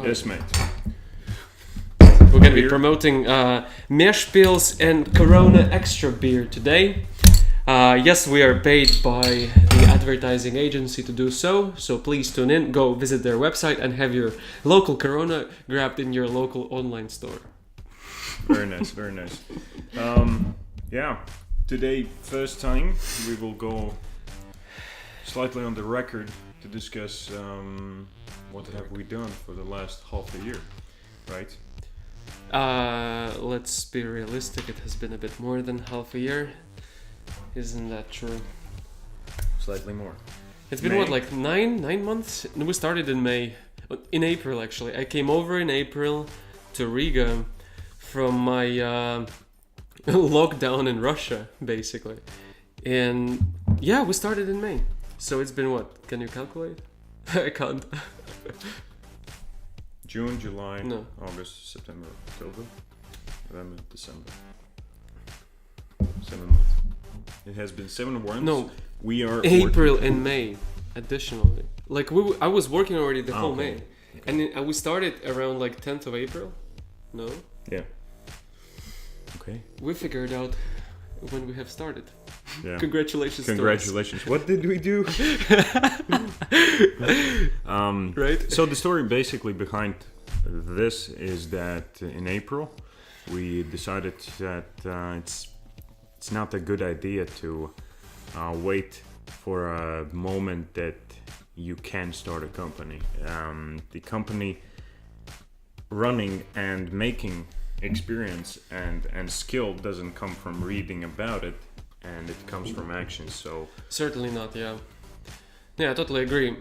Yes, mate. We're going to be promoting Meerspils and Corona Extra beer today. Yes, we are paid by the advertising agency to do so please tune in, go visit their website and have your local Corona grabbed in your local online store. Very nice, very nice. Yeah, today, first time, we will go slightly on the record to discuss what have we done for the last half a year, right? Let's be realistic, it has been a bit more than half a year. Isn't that true? Slightly more. It's been what, like 9 months? We started in April actually. I came over in April to Riga from my lockdown in Russia, basically. And yeah, we started in May. So it's been what? Can you calculate? I can't. June, July, No. August, September, October, November, December. 7 months. It has been 7 months. No. We are April and May, additionally. Like I was working already the whole okay. May, and we started around like 10th of April. No. Yeah. Okay. We figured out when we have started. Yeah. Congratulations. Congratulations. To us. What did we do? Right. So the story basically behind this is that in April we decided that it's not a good idea to wait for a moment that you can start a company. The company running and making experience and skill doesn't come from reading about it, and it comes from action. So Certainly not, yeah. Yeah, I totally agree.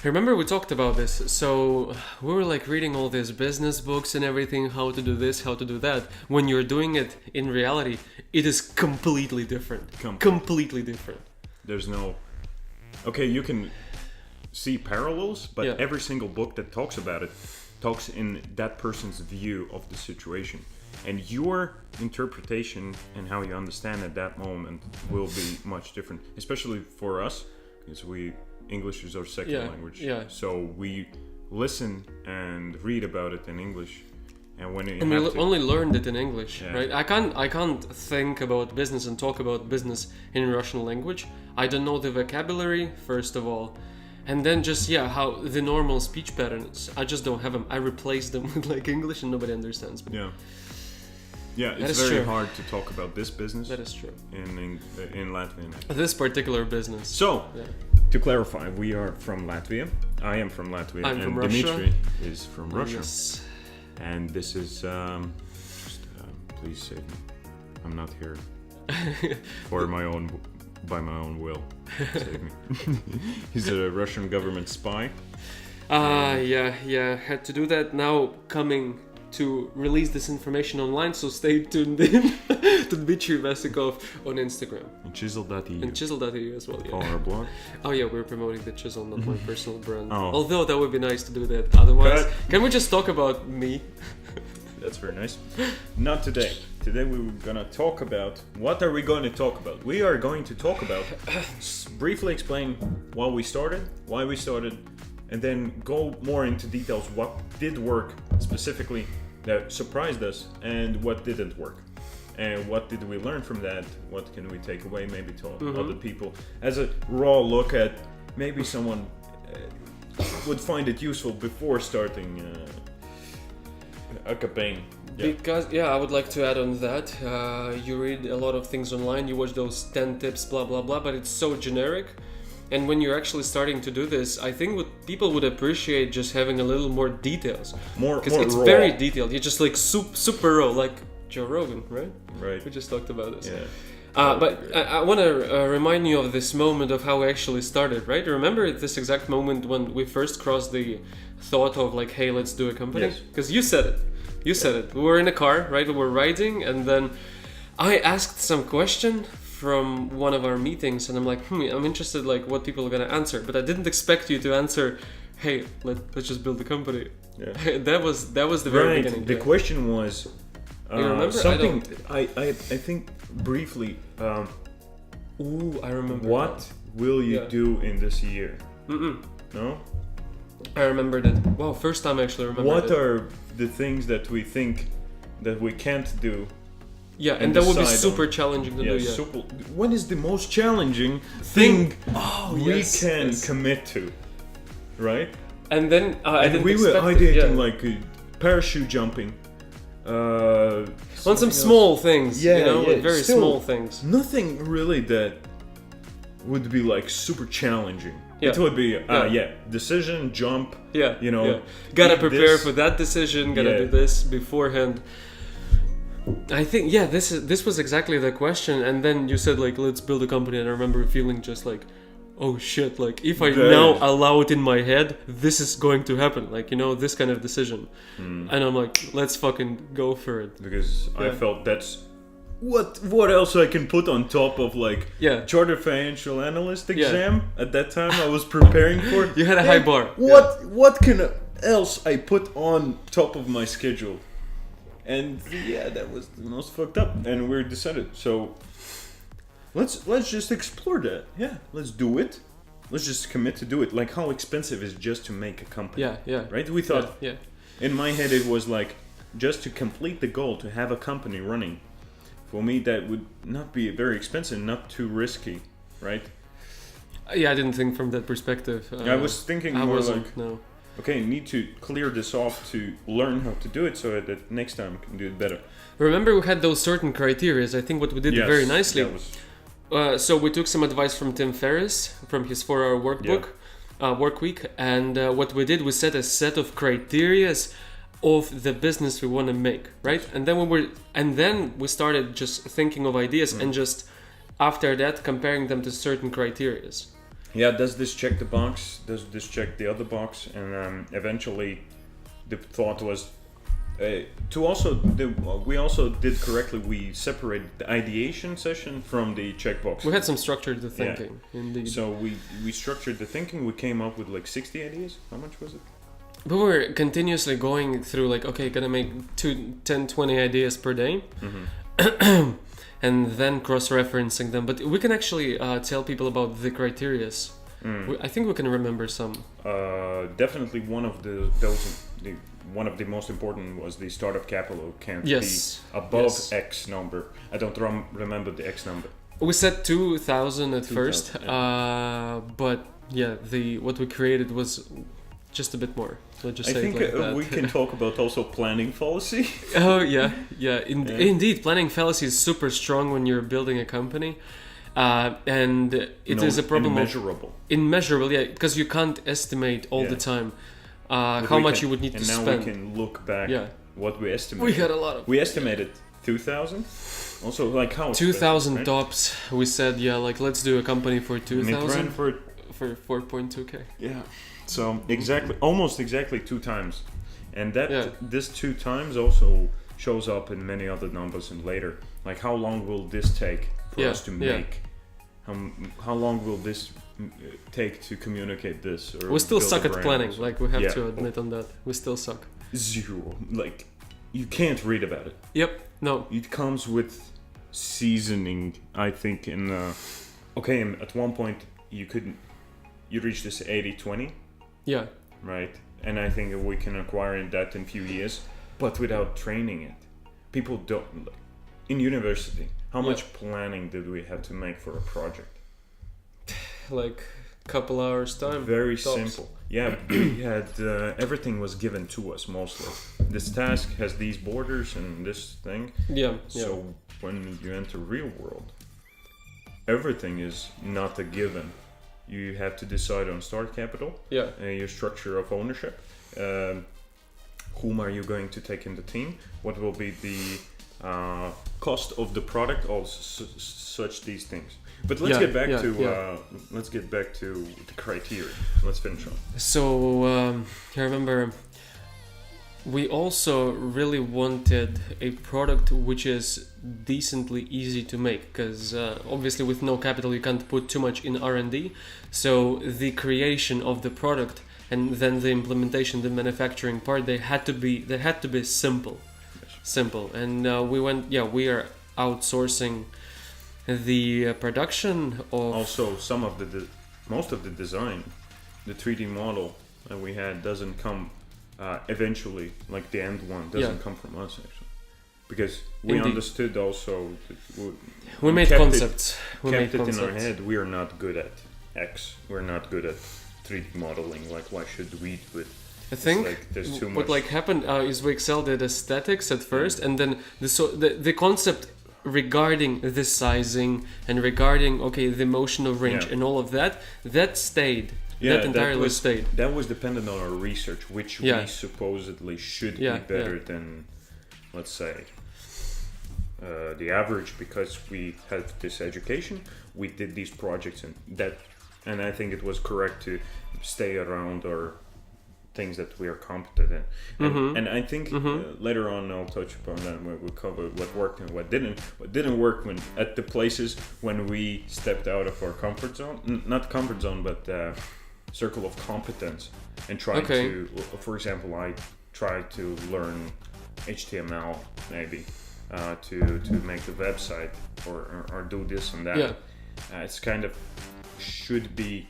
Remember we talked about this, so we were like reading all these business books and everything, how to do this, how to do that. When you're doing it in reality, it is completely different. Completely different. There's no... Okay, you can see parallels, but Yeah. every single book that talks about it talks in that person's view of the situation. And your interpretation and how you understand at that moment will be much different, especially for us, because English is our second language. Yeah. So we listen and read about it in English, and when And we only learned it in English, Yeah. right? I can't think about business and talk about business in Russian language. I don't know the vocabulary, first of all. And then just, how the normal speech patterns, I just don't have them. I replace them with like English and nobody understands me. Yeah, That it's is very true. hard to talk about this business That is true. in Latvian. This particular business. So, Yeah. to clarify, we are from Latvia. I am from Latvia, I'm and from Russia. Dmitrii is from Russia. Yes. And this is please save me. I'm not here by my own will. Save me. He's a Russian government spy. Had to do that. Now coming to release this information online, so stay tuned in to Dmitrii Vasiukov on Instagram. And CHISELL.eu. And CHISELL.eu as well, yeah. Follow our blog. Oh yeah, we're promoting the Chisel, not my personal brand. Oh. Although that would be nice to do that. Otherwise, Cut. can we just talk about me? That's very nice. Not today. Today we were gonna talk about... What are we going to talk about? We are going to talk about... briefly explain why we started, and then go more into details what did work specifically that surprised us and what didn't work. And what did we learn from that? What can we take away maybe to other people? As a raw look at maybe someone would find it useful before starting a campaign. Yeah. Because, I would like to add on that. You read a lot of things online, you watch those 10 tips, blah, blah, blah, but it's so generic. And when you're actually starting to do this, I think what people would appreciate just having a little more details. Because it's raw. very detailed. You're just like super raw, like Joe Rogan, right? Right. We just talked about this. Yeah. But I want to remind you of this moment of how we actually started, right? Remember this exact moment when we first crossed the thought of like, hey, let's do a company? Yes. Because you said it. You said it. We were in a car, right? We were riding, and then I asked some question from one of our meetings, and I'm like, I'm interested like what people are gonna answer, but I didn't expect you to answer, hey, let's just build a company. Yeah. that was the very beginning. The question was you remember? something. I think briefly. Ooh, I remember. What will you Yeah. do in this year? No. I remember that. Well, first time I actually remember. What are the things that we think that we can't do? Yeah, and that would be decide super on? challenging to do. Yeah. Super. What is the most challenging thing we yes, can yes. commit to, right? And then I And didn't we were expect it, ideating yeah. like parachute jumping. On some something small things, Yeah, you know, yeah, very still- small things. Nothing really that would be like super challenging. Yeah. It would be Yeah. decision, jump. Yeah, You know, yeah. Gotta eat prepare this. for that decision. Gotta Yeah. do this beforehand. I think this was exactly the question, and then you said like let's build a company, and I remember feeling just like, oh shit, like if I That now is- allow it in my head, this is going to happen, like you know this kind of decision, and I'm like let's fucking go for it. Because I Yeah. felt that's what else I can put on top of like Yeah. chartered financial analyst Yeah. exam at that time I was preparing for. You had a high bar. What can else I put on top of my schedule? And yeah, that was the most fucked up. And we decided, so let's just explore that. Yeah, let's do it. Let's just commit to do it. Like how expensive is just to make a company? Yeah. Right? We thought Yeah. in my head it was like just to complete the goal to have a company running. For me, that would not be very expensive, not too risky, right? Yeah, I didn't think from that perspective. I was thinking I more wasn't. like, No. okay, need to clear this off to learn how to do it so that next time I can do it better. Remember, we had those certain criteria. I think what we did Yes, very nicely. that was- So we took some advice from Tim Ferriss from his 4-hour workbook, work week, and what we did, we set a set of criterias of the business we want to make, right? And then we started just thinking of ideas and just after that comparing them to certain criterias. Yeah, does this check the box? Does this check the other box? And eventually, the thought was we also did correctly. We separated the ideation session from the checkbox. We had some structure to thinking, indeed. So we structured the thinking. We came up with like 60 ideas. How much was it? We were continuously going through like, okay, gonna make 10, 20 ideas per day. And then cross-referencing them. But we can actually tell people about the criterias. I think we can remember some. Definitely one of one of the most important was the startup capital can't Yes. be above Yes. X number. I don't remember the X number. We said 2,000 at 2,000, first, but yeah, what we created was just a bit more. Let's just I say think it like that. we can talk about also planning fallacy. Oh yeah. Indeed, planning fallacy is super strong when you're building a company, and it is a problem immeasurable. Yeah, because you can't estimate all the time how much you would need to spend. And now we can look back. Yeah. What we estimated. We had a lot of. We estimated 2,000. Also, like how 2,000 right? tops. We said like let's do a company for 2,000 for 4.2k. Yeah. So almost exactly 2 times, and this 2 times also shows up in many other numbers and later. Like how long will this take for us to make? How long will this take to communicate this? Or we still build suck a at brand planning. also? Like we have to admit on that. We still suck. 0. Like you can't read about it. Yep. No. It comes with seasoning, I think. And at one point you reach this 80-20. Yeah. Right, and I think we can acquire that in a few years, but without training it. People don't. In university, how much planning did we have to make for a project? Like a couple hours time. Very tops. simple. Yeah, we had everything was given to us mostly. This task has these borders and this thing. Yeah. So when you enter real world, everything is not a given. You have to decide on start capital, your structure of ownership, whom are you going to take in the team, what will be the cost of the product, all such these things. But let's get back to the criteria. Let's finish on. So I remember we also really wanted a product which is decently easy to make, because obviously with no capital you can't put too much in R&D. So the creation of the product and then the implementation, the manufacturing part, they had to be simple. And we are outsourcing the production of also most of the design, the 3D model that we had doesn't come eventually, like the end one doesn't come from us actually, because we Indeed. understood also that We made kept concepts. It, kept it in our head. We are not good at X. We're not good at 3D modeling. Like, why should we do it? I think like there's too what much. like happened is we excelled at aesthetics at first, and then the concept regarding the sizing and regarding the motion of range and all of that stayed. That entirely stayed. That was dependent on our research, which we supposedly should be better than, let's say, the average, because we had this education, we did these projects, and I think it was correct to stay around our things that we are competent in. And I think later on I'll touch upon that when we cover what worked and what didn't. What didn't work when at the places when we stepped out of our comfort zone, not comfort zone, but circle of competence, and tried to, for example, I tried to learn HTML maybe to make the website or do this and that. It's kind of should be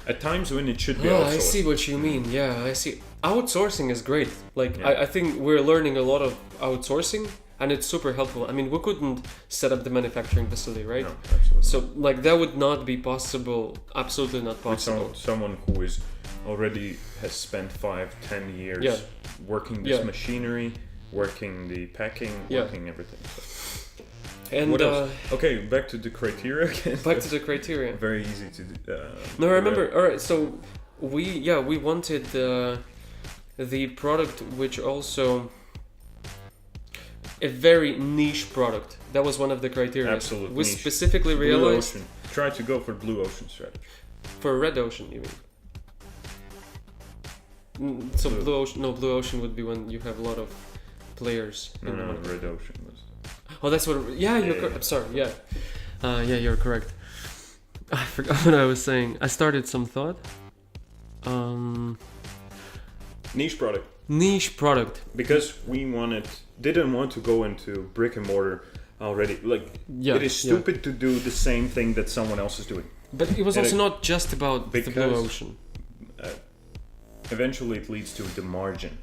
at times when it should be outsourced. I see what you mean. Yeah, I see. Outsourcing is great. Like, I think we're learning a lot of outsourcing, and it's super helpful. I mean, we couldn't set up the manufacturing facility, right? No, absolutely. So, like, that would not be possible. Absolutely not possible. With someone who is already has spent 5-10 years working this machinery, working the packing, working everything. So. And what else? Okay, back to the criteria again. Back to the criteria. Very easy to do. No, I remember. All right, so we wanted the product, which also a very niche product. That was one of the criteria. Absolutely. We niche. specifically Blue realized ocean. Try to go for blue ocean strategy. For red ocean, you mean? So blue ocean would be when you have a lot of players. No, red ocean was. Oh, that's what. I'm sorry. You're correct. I forgot what I was saying. I started some thought. Niche product. Niche product. Because we didn't want to go into brick and mortar already. Like, it is stupid to do the same thing that someone else is doing. But it was also not just about the blue ocean. Eventually, it leads to the margin.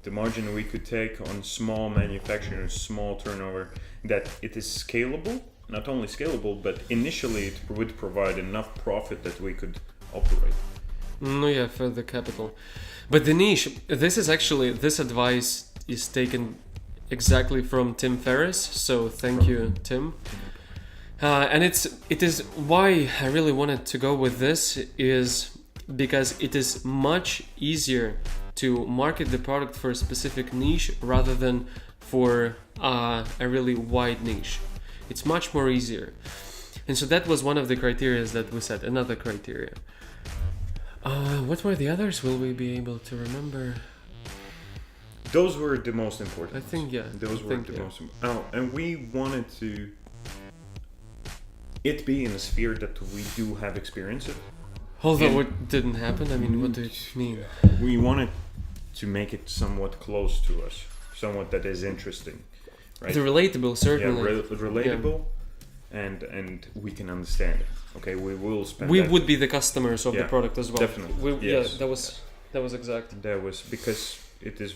The margin we could take on small manufacturing, small turnover, that it is scalable. Not only scalable, but initially it would provide enough profit that we could operate. For the capital. But the niche, this advice is taken exactly from Tim Ferriss, so thank you, Tim. And it is why I really wanted to go with this is because it is much easier to market the product for a specific niche rather than for a really wide niche. It's much more easier. And so that was one of the criteria that we set, another criteria. What were the others? Will we be able to remember? Those were the most important. I think, Those were the most important. Oh, and we wanted to it be in a sphere that we do have experience in. Although it didn't happen, I mean, what do you mean? We wanted to make it somewhat close to us, somewhat that is interesting, right? The relatable, certainly. Relatable, and we can understand it. Okay, we will spend. We would be the customers of the product as well. Definitely. Yes. That was exact. That was because it is.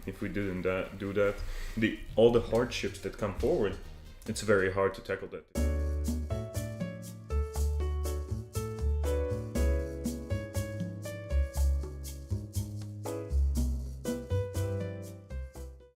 If we didn't do that, all the hardships that come forward, it's very hard to tackle that.